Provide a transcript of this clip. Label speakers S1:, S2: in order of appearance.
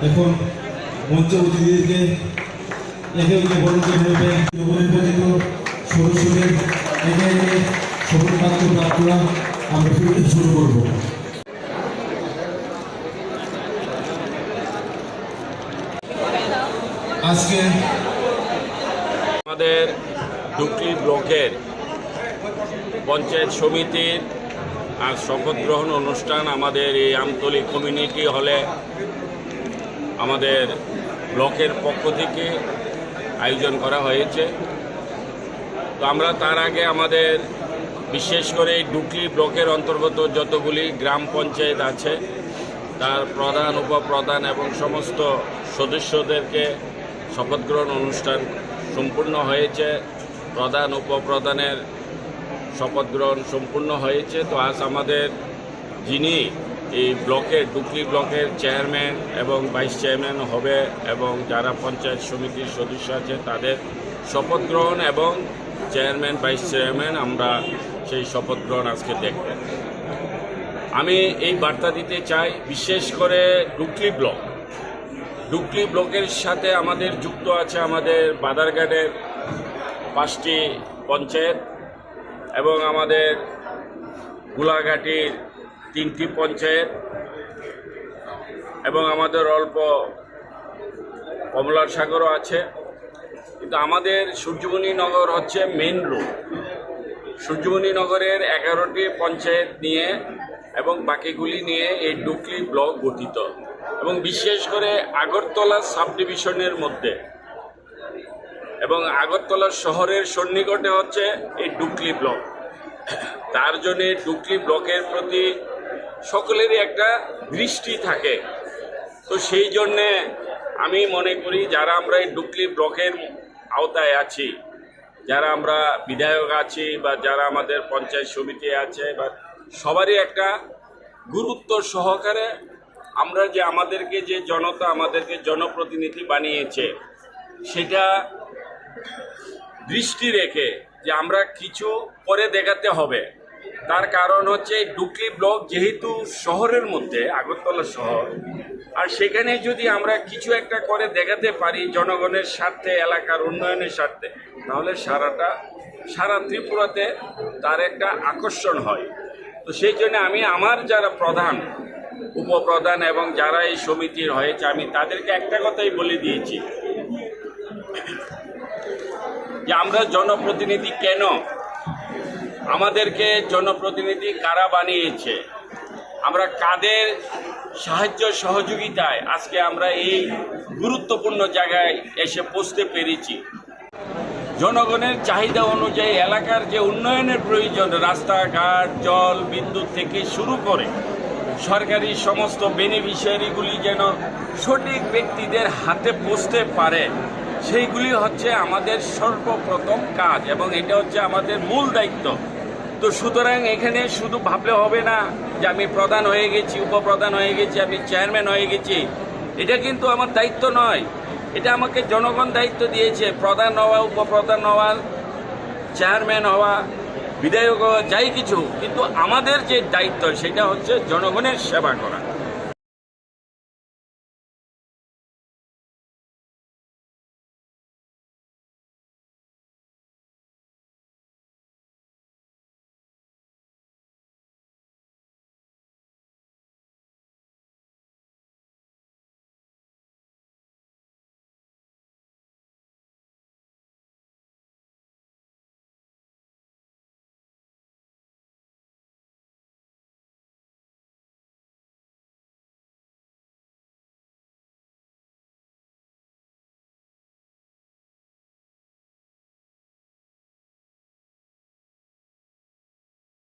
S1: এখন মঞ্চ অতিথিদেরকে একে একে বরণকে নেবে নবনির্বাচিত সদস্যদের একে একে শপথ বাক্য প্রার্থনা আমরা শুরু করব। আজকে
S2: আমাদের ডুকলি ব্লকের পঞ্চায়েত সমিতির আর শপথ গ্রহণ অনুষ্ঠান আমাদের এই আমতলী কমিউনিটি হলে আমাদের ব্লকের পক্ষ থেকে আয়োজন করা হয়েছে। তো আমরা তার আগে আমাদের বিশেষ করে ডুকলি ব্লকের অন্তর্গত যতগুলি গ্রাম পঞ্চায়েত আছে তার প্রধান উপপ্রধান এবং সমস্ত সদস্যদেরকে শপথ গ্রহণ অনুষ্ঠান সম্পূর্ণ হয়েছে। প্রধান উপপ্রধানের শপথ গ্রহণ সম্পূর্ণ হয়েছে। তো আজ আমাদের যিনি এই ব্লকের ডুকলি ব্লকের চেয়ারম্যান এবং ভাইস চেয়ারম্যান হবে এবং যারা পঞ্চায়েত সমিতির সদস্য আছে তাদের শপথ গ্রহণ এবং চেয়ারম্যান ভাইস চেয়ারম্যান আমরা সেই শপথ গ্রহণ আজকে দেখব। আমি এই বার্তা দিতে চাই, বিশেষ করে ডুকলি ব্লকের সাথে আমাদের যুক্ত আছে আমাদের বাদারঘাটের 5টি পঞ্চায়েত এবং আমাদের গোলাঘাটির 3টি পঞ্চায়েত এবং আমাদের অল্প কমলার সাগরও আছে। কিন্তু আমাদের সূর্যমণি নগর হচ্ছে মেইন রোড। সূর্যমণি নগরের 11টি পঞ্চায়েত নিয়ে এবং বাকিগুলি নিয়ে এই ডুকলি ব্লক গঠিত এবং বিশেষ করে আগরতলা সাব ডিভিশনের মধ্যে এবং আগরতলা শহরের সন্নিকটে হচ্ছে এই ডুকলি ব্লক। তার জন্যে ডুকলি ব্লকের প্রতি সকলেরই একটা দৃষ্টি থাকে। তো সেই জন্যে আমি মনে করি যারা আমরা এই ডুকলি ব্লকের আওতায় আছি, যারা আমরা বিধায়ক আছি বা যারা আমাদের পঞ্চায়েত সমিতি আছে বা সবারই একটা গুরুত্ব সহকারে আমরা যে আমাদেরকে যে জনতা আমাদেরকে জনপ্রতিনিধি বানিয়েছে সেটা দৃষ্টি রেখে যে আমরা কিছু করে দেখাতে হবে। তার কারণ হচ্ছে ডুকলি ব্লক যেহেতু শহরের মধ্যে, আগরতলা শহর, আর সেখানে যদি আমরা কিছু একটা করে দেখাতে পারি জনগণের স্বার্থে, এলাকার উন্নয়নের স্বার্থে, তাহলে সারা ত্রিপুরাতে তার একটা আকর্ষণ হয়। তো সেই জন্য আমি আমার যারা প্রধান উপপ্রধান এবং যারা এই সমিতির হয়েছে আমি তাদেরকে একটা কথাই বলে দিয়েছি যে আমরা জনপ্রতিনিধি কেন, আমাদেরকে জনপ্রতিনিধি কারা বানিয়েছে, আমরা কাদের সাহায্য সহযোগিতায় আজকে আমরা এই গুরুত্বপূর্ণ জায়গায় এসে পৌঁছতে পেরেছি। জনগণের চাহিদা অনুযায়ী এলাকার যে উন্নয়নের প্রয়োজন, রাস্তাঘাট, জল, বিদ্যুৎ থেকে শুরু করে সরকারি সমস্ত বেনিফিশিয়ারিগুলি যেন সঠিক ব্যক্তিদের হাতে পৌঁছতে পারে, সেইগুলি হচ্ছে আমাদের সর্বপ্রথম কাজ এবং এটা হচ্ছে আমাদের মূল দায়িত্ব। তো সুতরাং এখানে শুধু ভাবলে হবে না যে আমি প্রধান হয়ে গেছি, উপপ্রধান হয়ে গেছি, আমি চেয়ারম্যান হয়ে গেছি। এটা কিন্তু আমার দায়িত্ব নয়, এটা আমাকে জনগণ দায়িত্ব দিয়েছে। প্রধান হওয়া, উপপ্রধান হওয়া, চেয়ারম্যান হওয়া, বিধায়ক হওয়া, যাই কিছু, কিন্তু আমাদের যে দায়িত্ব সেটা হচ্ছে জনগণের সেবা করা।